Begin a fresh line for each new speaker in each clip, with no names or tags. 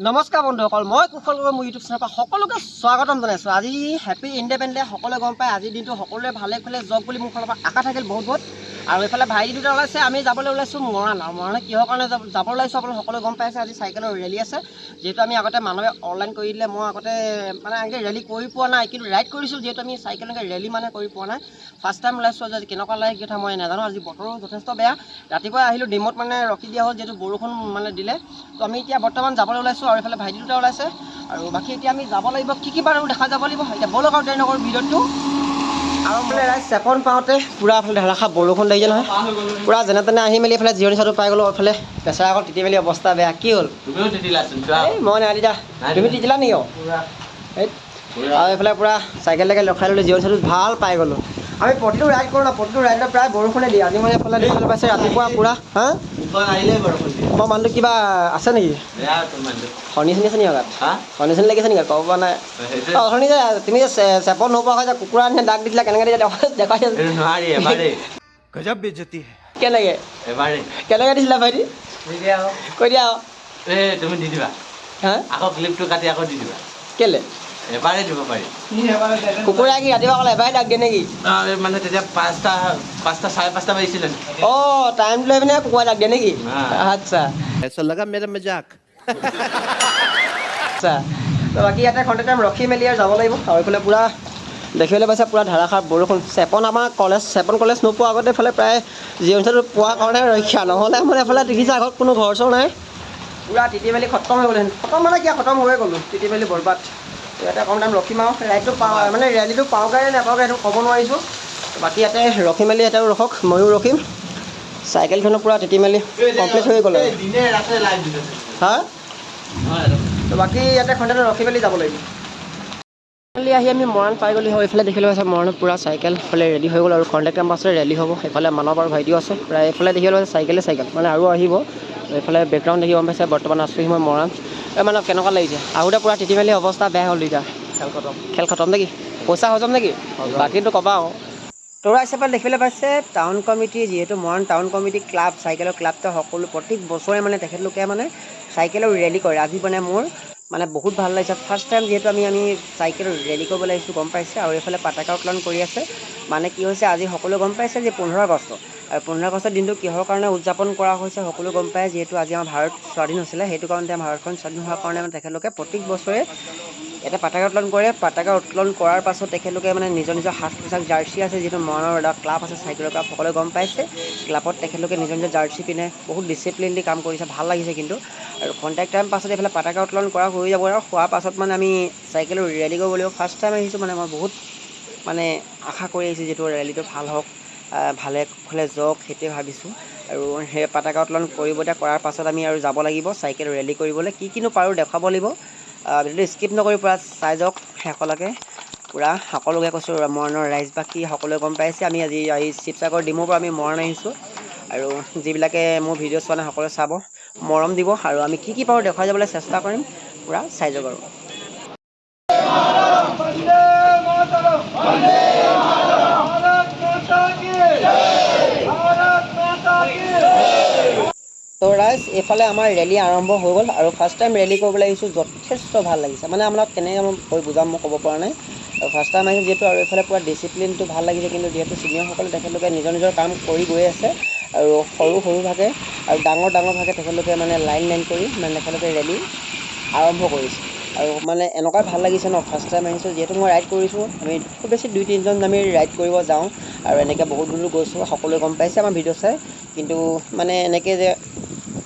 নমস্কাৰ বন্ধুসকল, মই কুশল গগৈ মোৰ ইউটিউব চেনেলৰ পৰা সকলোকে স্বাগতম জনাইছোঁ। আজি হেপী ইণ্ডিপেণ্ডেন্স ডে। সকলোৱে গম পায় আজিৰ দিনটো সকলোৱে ভালে ভালে যাওক বুলি মোৰ ফালৰ পৰা আশা থাকিল বহুত। আৰু এইফালে ভাইটি দুটা ওলাইছে, আমি যাবলৈ ওলাইছোঁ মৰাণ। আৰু মৰাণে কিহৰ কাৰণে যাব ওলাইছোঁ আপোনালোকে সকলোৱে গম পাইছে। আজি চাইকেলৰ ৰেলী আছে, যিহেতু আমি আগতে মানুহে অনলাইন কৰি দিলে, মই আগতে মানে এনেকৈ ৰেলী কৰি পোৱা নাই, কিন্তু ৰাইড কৰিছোঁ। যিহেতু আমি চাইকেল এনেকৈ ৰেলী মানে কৰি পোৱা নাই, ফাৰ্ষ্ট টাইম ওলাইছোঁ। আজি কেনেকুৱা লাগে কথা মই নাজানো। আজি বতৰো যথেষ্ট বেয়া, ৰাতিপুৱা আহিলোঁ ডিমত মানে ৰখি দিয়া হ'ল, যিহেতু বৰষুণ মানে দিলে। তো আমি এতিয়া বৰ্তমান যাবলৈ ওলাইছোঁ, আৰু এইফালে ভাইটি দুটা ওলাইছে। আৰু বাকী এতিয়া আমি যাব লাগিব, কি বাৰু দেখা যাব লাগিব। এতিয়া বলক আৰু দেৰি নকৰোঁ ভিডিঅ'টো। আৰু মানে ৰাইজ চেপন পাওঁতে পূৰা এইফালে ধাৰাসাৰ বৰষুণ লাগিছে নহয়, পূৰা যেনে তেনে আহি মেলি এইফালে জিৰণি চাটো পাই গ'লোঁ। এইফালে প্ৰেছাৰ আগত তিতি মেলি অৱস্থা বেয়া। কি হ'ল?
তুমিও তিতিলাচোন।
এই মই নাই তিতা। তুমি তিতিলা নেকি? আৰু এইফালে পূৰা চাইকেল টাইকেল ৰখাই ল'লোঁ, জিৰণি চাটো ভাল পাই গ'লোঁ। আমি প্ৰতিটো ৰাইড কৰোঁ ন, প্ৰতিটো ৰাইডত প্ৰায় বৰষুণে দিয়ে। আজি মানে এইফালে দেখিবলৈ পাইছে ৰাতিপুৱা পূৰা
আহিলেই বৰষুণ দিয়ে।
মই মানুহটো কিবা আছে নেকি? শনি চনি আছে নেকি গাত? শনি চনি লাগিছে নেকি? ক'ব পৰা নাই। অঁ শনি যে তুমি যে চেপন নোপোৱা হয় যে কুকুৰা নিচিনা দাগ দিছিলা, কেনেকৈ দিছা দেখাইছা?
নোৱাৰি এবাৰে।
गजब बेइज्जती है।
কেনেকৈ
এবাৰে
কেনেকৈ দিছিলা ভাইটি? কৈ দিয়া আৰু।
তুমি দি দিবা,
হা
আকৌ ক্লিপটো কাটি আকৌ দি দিবা।
কেলে
এবাৰে দিব পাৰি।
কুকুৰাই কি ৰাতিপুৱা অকল এবাৰে দাগ দিয়ে নেকি?
মানে তেতিয়া পাঁচটা চাৰে পাঁচটা বাজিছিলে।
অঁ টাইমটো লৈ পিনে কুকুৰাই দাগ দিয়ে নেকি? আচ্ছা
ऐसा लगा मेरा मजाक।
আচ্ছা, তো বাকী ইয়াতে খন্তেক টাইম ৰখি মেলি আৰু যাব লাগিব। আৰু এইফালে পূৰা দেখিবলৈ পাইছে পূৰা ধাৰাসাৰ বৰষুণ। আমাৰ চেপন কলেজ নোপোৱা আগতে এইফালে প্ৰায় জিৰণি চাটো পোৱাৰ কাৰণে ৰক্ষা, নহ'লে মানে এইফালে দেখিছে আগত কোনো ঘৰ চৰ নাই, পূৰা তিতি মেলি খতম হৈ গ'লহেঁতেন। খতম মানে কি খতম হৈয়ে গ'লোঁ, তিতি মেলি বৰবাদ। ইয়াতে অকণ টাইম ৰখিম আৰু ৰাইডটো পাওঁ মানে ৰেলীটো পাওঁগৈ নাপাওঁগৈ সেইটো ক'ব নোৱাৰিছোঁ। বাকী ইয়াতে ৰখি মেলি ইয়াতেও ৰখক, ময়ো ৰখিম। চাইকেলখনো পূৰা তিতি মেলি কমপ্লিট হৈ গ'ল আৰু। হা তো বাকী ইয়াতে খন্তেক ৰখি মেলি যাব লাগিব। আহি আমি মৰাণ পাই গ'লোঁ হয়। এইফালে দেখিবলৈ পাইছে মৰাণত পূৰা চাইকেল এইফালে ৰেডি হৈ গ'ল, আৰু খন্তেক টাইম পাছতে ৰেলী হ'ব। এইফালে মানৱ আৰু ভাইটিও আছে, প্ৰায় এইফালে দেখিবলৈ পাইছে চাইকেল মানে আৰু আহিব। এইফালে বেকগ্ৰাউণ্ড দেখি গম পাইছে বৰ্তমান আছোঁহি মই মৰাণ। মানে কেনেকুৱা লাগিছে? আহোঁতে পূৰা তিতি মেলি অৱস্থা বেয়া হ'ল। এতিয়া খেল খতম নেকি? পইচা হজম নেকি? বাকীটো ক'বা আৰু। তোৰা হিচাপে দেখিবলৈ পাইছে টাউন কমিটি, যিহেতু মৰাণ টাউন কমিটি ক্লাব, চাইকেলৰ ক্লাবটো সকলো প্ৰত্যেক বছৰে মানে তেখেতলোকে মানে চাইকেলৰ ৰেলী কৰে। আজি মানে মোৰ মানে বহুত ভাল লাগিছে, ফাৰ্ষ্ট টাইম যিহেতু আমি চাইকেলৰ ৰেলী কৰিবলৈ আহিছোঁ গম পাইছে। আৰু এইফালে পতাকা উত্তোলন কৰি আছে। মানে কি হৈছে আজি সকলোৱে গম পাইছে যে 15 আগষ্ট, আৰু 15 আগষ্টৰ দিনটো কিহৰ কাৰণে উদযাপন কৰা হৈছে সকলো গম পায়। যিহেতু আজি আমাৰ ভাৰত স্বাধীন হৈছিলে, সেইটো কাৰণতে ভাৰতখন স্বাধীন হোৱাৰ কাৰণে মানে তেখেতলোকে প্ৰত্যেক বছৰে এটা পতাকা উত্তোলন কৰে। পতাকা উত্তোলন কৰাৰ পাছত তেখেতলোকে মানে নিজৰ সাজ পোছাক জাৰ্চি আছে, যিহেতু মৰাণৰ এটা ক্লাব আছে চাইকেলৰ ক্লাব, সকলোৱে গম পাইছে। ক্লাবত তেখেতলোকে নিজৰ জাৰ্চি পিন্ধে, বহুত ডিচিপ্লিন দি কাম কৰিছে, ভাল লাগিছে কিন্তু। আৰু খন্তেক টাইম পাছত এইফালে পতাকা উত্তোলন কৰা হৈ যাব, আৰু হোৱাৰ পাছত মানে আমি চাইকেলৰ ৰেলী কৰিব লাগিব। ফাৰ্ষ্ট টাইম আহিছোঁ, মানে মই বহুত মানে আশা কৰি আহিছোঁ যিহেতু ৰেলীটো ভাল হওক, ভালে কুশলে যাওক, সেইটোৱে ভাবিছোঁ। আৰু সেই পতাকা উত্তোলন কৰিব দিয়া কৰাৰ পাছত আমি আৰু যাব লাগিব চাইকেল ৰেলী কৰিবলৈ। কিনো পাৰোঁ দেখুৱাব লাগিব। ভিডিঅ'টো স্কিপ নকৰি পূৰা চাই যাওক শেষলৈকে। পূৰা সকলোকে কৈছোঁ মৰাণৰ ৰাইজ বাকী সকলোৱে গম পাইছে আমি আজি শিৱসাগৰ ডিমৌৰ পৰা আমি মৰাণ আহিছোঁ। আৰু যিবিলাকে মোৰ ভিডিঅ' চোৱা নাই সকলোৱে চাব, মৰম দিব, আৰু আমি কি পাৰোঁ দেখুৱাই যাবলৈ চেষ্টা কৰিম। পূৰা চাই যাওক আৰু। তো ৰাইজ এইফালে আমাৰ ৰেলী আৰম্ভ হৈ গ'ল, আৰু ফাৰ্ষ্ট টাইম ৰেলী কৰিবলৈ আহিছোঁ, যথেষ্ট ভাল লাগিছে। মানে আপোনাক কেনেকৈ মই কৈ বুজাম মই ক'ব পৰা নাই। আৰু ফাৰ্ষ্ট টাইম আহিছোঁ যিহেতু, আৰু এইফালে পূৰা ডিচিপ্লিনটো ভাল লাগিছে। কিন্তু যিহেতু ছিনিয়ৰসকলে তেখেতলোকে নিজৰ কাম কৰি গৈ আছে, আৰু সৰু ভাগে আৰু ডাঙৰ ভাগে তেখেতলোকে মানে লাইন কৰি মানে তেখেতলোকে ৰেলী আৰম্ভ কৰিছে। আৰু মানে এনেকুৱাই ভাল লাগিছে ন, ফাৰ্ষ্ট টাইম আহিছোঁ যিহেতু। মই ৰাইড কৰিছোঁ, আমি খুব বেছি 2-3জন আমি ৰাইড কৰিব যাওঁ, আৰু এনেকৈ বহুত দূৰ গৈছোঁ, সকলোৱে গম পাইছে আমাৰ ভিডিঅ' চাই। কিন্তু মানে এনেকৈ যে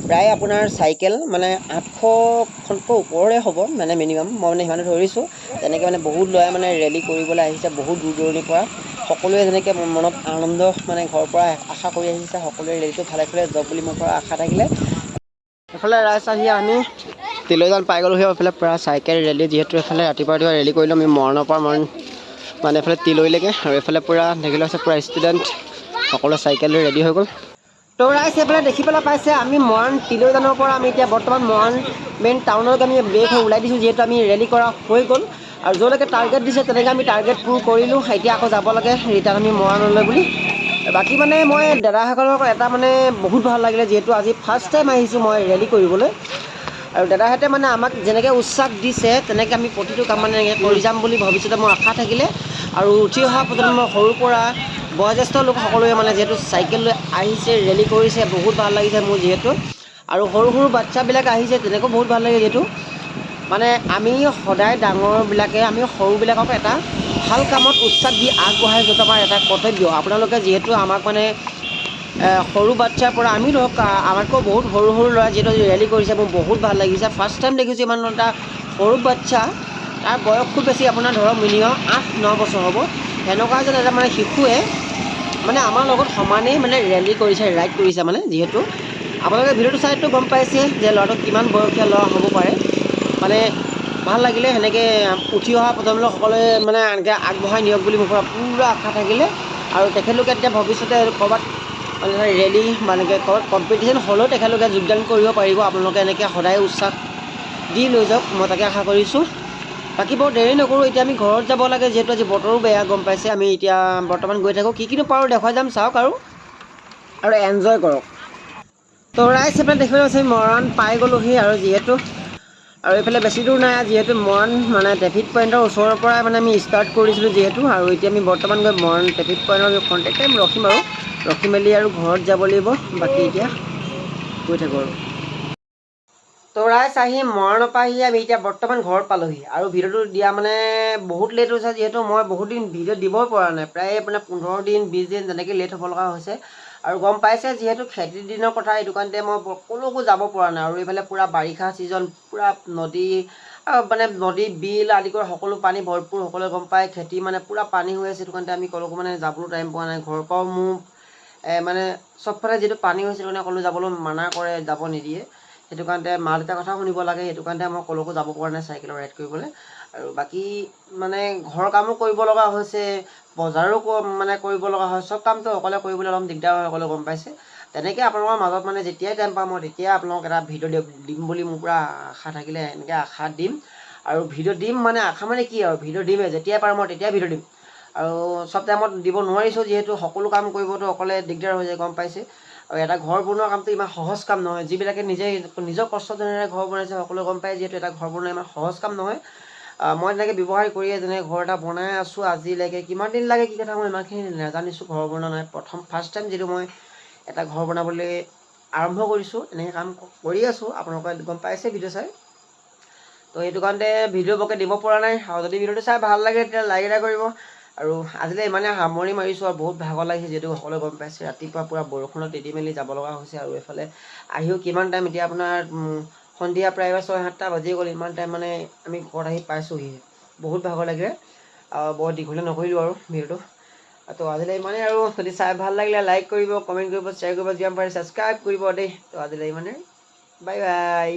প্ৰায় আপোনাৰ চাইকেল মানে 800খনকৈ ওপৰৰে হ'ব মানে মিনিমাম, মই মানে সিমানে ধৰিছোঁ। তেনেকৈ মানে বহুত ল'ৰাই মানে ৰেলী কৰিবলৈ আহিছে বহুত দূৰ দূৰণিৰ পৰা। সকলোৱে যেনেকৈ মনত আনন্দ মানে ঘৰৰ পৰা আশা কৰি আহিছে, সকলোৱে ৰেলীটো ভালে যাওক বুলি মোৰ পৰা আশা থাকিলে। এইফালে ৰাইজ আহি আমি তিলৈজান পাই গ'লোহি। এইফালে পূৰা চাইকেল ৰেলী, যিহেতু এইফালে ৰাতিপুৱা ৰেলী কৰিলোঁ আমি মৰাণৰ পৰা মানে এইফালে তিলৈলৈকে। আৰু এইফালে পূৰা দেখিলোঁ আছে পূৰা ষ্টুডেণ্ট সকলো চাইকেল লৈ ৰেডি হৈ গ'ল। তো ৰাইজ এইফালে দেখিবলৈ পাইছে আমি মৰাণ তিলৈজানৰ পৰা আমি এতিয়া বৰ্তমান মৰাণ মেইন টাউনলৈকে আমি ব্ৰেক হৈ ওলাই দিছোঁ, যিহেতু আমি ৰেলী কৰা হৈ গ'ল। আৰু য'লৈকে টাৰ্গেট দিছে তেনেকৈ আমি টাৰ্গেট পূৰ কৰিলোঁ। এতিয়া আকৌ যাব লাগে ৰিটাৰ্ণ আমি মৰাণলৈ বুলি। বাকী মানে মই দাদাসকলৰ এটা মানে বহুত ভাল লাগিলে, যিহেতু আজি ফাৰ্ষ্ট টাইম আহিছোঁ মই ৰেলী কৰিবলৈ। আৰু দাদাহঁতে মানে আমাক যেনেকৈ উৎসাহ দিছে তেনেকৈ আমি প্ৰতিটো কাম মানে এনেকৈ কৰি যাম বুলি ভৱিষ্যতে মোৰ আশা থাকিলে। আৰু উঠি অহা প্ৰজন্মৰ সৰুৰ পৰা বয়োজ্যেষ্ঠ লোক সকলোৱে মানে যিহেতু চাইকেল লৈ আহিছে, ৰেলী কৰিছে, বহুত ভাল লাগিছে মোৰ যিহেতু। আৰু সৰু সৰু বাচ্ছাবিলাক আহিছে, তেনেকৈও বহুত ভাল লাগে যিহেতু। মানে আমি সদায় ডাঙৰবিলাকে আমি সৰুবিলাকক এটা ভাল কামত উৎসাহ দি আগবঢ়াই যোৱাটো আমাৰ এটা কৰ্তব্য। আপোনালোকে যিহেতু আমাক মানে সৰু বাচ্ছাৰ পৰা আমি ধৰক আমাতকৈ বহুত সৰু সৰু ল'ৰা যিহেতু ৰেলী কৰিছে, মোৰ বহুত ভাল লাগিছে। ফাৰ্ষ্ট টাইম দেখিছোঁ ইমান এটা সৰু বাচ্ছা, তাৰ বয়স খুব বেছি আপোনাৰ ধৰক মিনিমাম 8-9 বছৰ হ'ব। সেনেকুৱা যেন এটা মানে শিশুৱে মানে আমাৰ লগত সমানেই মানে ৰেলী কৰিছে, ৰাইড কৰিছে মানে যিহেতু। আপোনালোকে ভিডিঅ'টো চাইতো গম পাইছে যে ল'ৰাটো কিমান বয়সীয়া ল'ৰা হ'ব পাৰে। মানে ভাল লাগিলে সেনেকৈ উঠি অহা প্ৰজন্মসকলে মানে এনেকৈ আগবঢ়াই নিয়ক বুলি মোৰ পৰা পূৰা আশা থাকিলে। আৰু তেখেতলোকে এতিয়া ভৱিষ্যতে ক'ৰবাত মানে ৰেলী মানে ক'ৰবাত কম্পিটিশ্যন হ'লেও তেখেতলোকে যোগদান কৰিব পাৰিব। আপোনালোকে এনেকৈ সদায় উৎসাহ দি লৈ যাওক, মই তাকে আশা কৰিছোঁ। বাকী বৰ দেৰি নকৰোঁ, এতিয়া আমি ঘৰত যাব লাগে যিহেতু আজি বতৰো বেয়া গম পাইছে। আমি এতিয়া বৰ্তমান গৈ থাকোঁ, কি পাৰোঁ দেখুৱাই যাম, চাওক আৰু এনজয় কৰক। তো ৰাইজ এইফালে দেখিবলৈ পাইছে মৰাণ পাই গ'লোহি আৰু যিহেতু। আৰু এইফালে বেছি দূৰ নাই যিহেতু মৰাণ মানে ট্ৰেফিক পইণ্টৰ ওচৰৰ পৰাই মানে আমি ষ্টাৰ্ট কৰিছিলোঁ যিহেতু। আৰু এতিয়া আমি বৰ্তমান গৈ মৰাণ ট্ৰেফিক পইণ্টৰ কণ্টেক্ট টাইম ৰখিম আৰু ৰখি মেলি আৰু ঘৰত যাব লাগিব। বাকী এতিয়া গৈ থাকোঁ আৰু। তো ৰাইজ আহি মৰাণৰ পৰা আহি আমি এতিয়া বৰ্তমান ঘৰত পালোহি। আৰু ভিডিঅ'টো দিয়া মানে বহুত লেট হৈছে যিহেতু মই বহুত দিন ভিডিঅ' দিবই পৰা নাই, প্ৰায় মানে 15 দিন 20 দিন তেনেকৈ লেট হ'ব লগা হৈছে। আৰু গম পাইছে যিহেতু খেতিৰ দিনৰ কথা, এইটো কাৰণতে মই ক'লৈকো যাব পৰা নাই। আৰু এইফালে পূৰা বাৰিষা ছিজন, পূৰা নদী মানে নদী বিল আদি কৰি সকলো পানী ভৰপূৰ, সকলোৱে গম পায়। খেতি মানে পূৰা পানী হৈ আছে, সেইটো কাৰণতে আমি ক'লৈকো মানে যাবলৈ টাইম পোৱা নাই। ঘৰৰ পৰাও মোৰ মানে চবফালে যিটো পানী হৈছে মানে ক'লৈ যাবলৈ মানা কৰে, যাব নিদিয়ে। সেইটো কাৰণতে মা দেউতাৰ কথাও শুনিব লাগে, সেইটো কাৰণতে মই ক'লৈকো যাব পৰা নাই চাইকেলৰ ৰাইড কৰিবলৈ। আৰু বাকী মানে ঘৰৰ কামো কৰিব লগা হৈছে, বজাৰো মানে কৰিব লগা হয়। চব কামটো অকলে কৰিবলৈ অলপ দিগদাৰ হয়, অকলে গম পাইছে। তেনেকৈ আপোনালোকৰ মাজত মানে যেতিয়াই টাইম পাম মই তেতিয়াই আপোনালোকক এটা ভিডিঅ' দিম বুলি মোৰ পূৰা আশা থাকিলে, এনেকৈ আশা দিম। আৰু ভিডিঅ' দিম মানে আশা মানে কি আৰু ভিডিঅ' দিমেই, যেতিয়াই পাৰোঁ মই তেতিয়াই ভিডিঅ' দিম। আৰু চব টাইমত দিব নোৱাৰিছোঁ যিহেতু, সকলো কাম কৰিবতো অকলে দিগদাৰ হৈ যায় গম পাইছে। আৰু এটা ঘৰ বনোৱা কামটো ইমান সহজ কাম নহয়। যিবিলাকে নিজৰ কষ্টজনেৰে ঘৰ বনাইছে সকলোৱে গম পায় যিহেতু এটা ঘৰ বনোৱা ইমান সহজ কাম নহয়। মই তেনেকৈ ব্যৱসায় কৰিয়ে যেনেকৈ ঘৰ এটা বনাই আছোঁ আজিলৈকে। কিমান দিন লাগে কি কথা মই ইমানখিনি নাজানিছোঁ, ঘৰ বনোৱা নাই। ফাৰ্ষ্ট টাইম যিটো মই এটা ঘৰ বনাবলৈ আৰম্ভ কৰিছোঁ, এনেকৈ কাম কৰি আছোঁ, আপোনালোকে গম পাইছে ভিডিঅ' চাই। তো সেইটো কাৰণতে ভিডিঅ' বৰকৈ দিব পৰা নাই। আৰু যদি ভিডিঅ'টো চাই ভাল লাগে তেতিয়া লাইক এটা কৰিব। আৰু আজিলৈ ইমানে সামৰি মাৰিছোঁ। আৰু বহুত ভাগৰ লাগিছে যিহেতু সকলোৱে গম পাইছে, ৰাতিপুৱা পূৰা বৰষুণত তিতি মেলি যাব লগা হৈছে। আৰু এইফালে আহিও কিমান টাইম এতিয়া আপোনাৰ সন্ধিয়া প্ৰায় 6-7টা বাজি গ'ল। ইমান টাইম মানে আমি ঘৰত আহি পাইছোঁহি, বহুত ভাগৰ লাগে। বৰ দীঘলীয়া নকৰিলোঁ আৰু ভিডিঅ'টো। তো আজিলৈ ইমানেই। আৰু যদি চাই ভাল লাগিলে লাইক কৰিব, কমেণ্ট কৰিব, শ্বেয়াৰ কৰিব, যিমান পাৰে ছাবস্ক্ৰাইব কৰিব দেই। তো আজিলৈ ইমানেই, বাই বাই।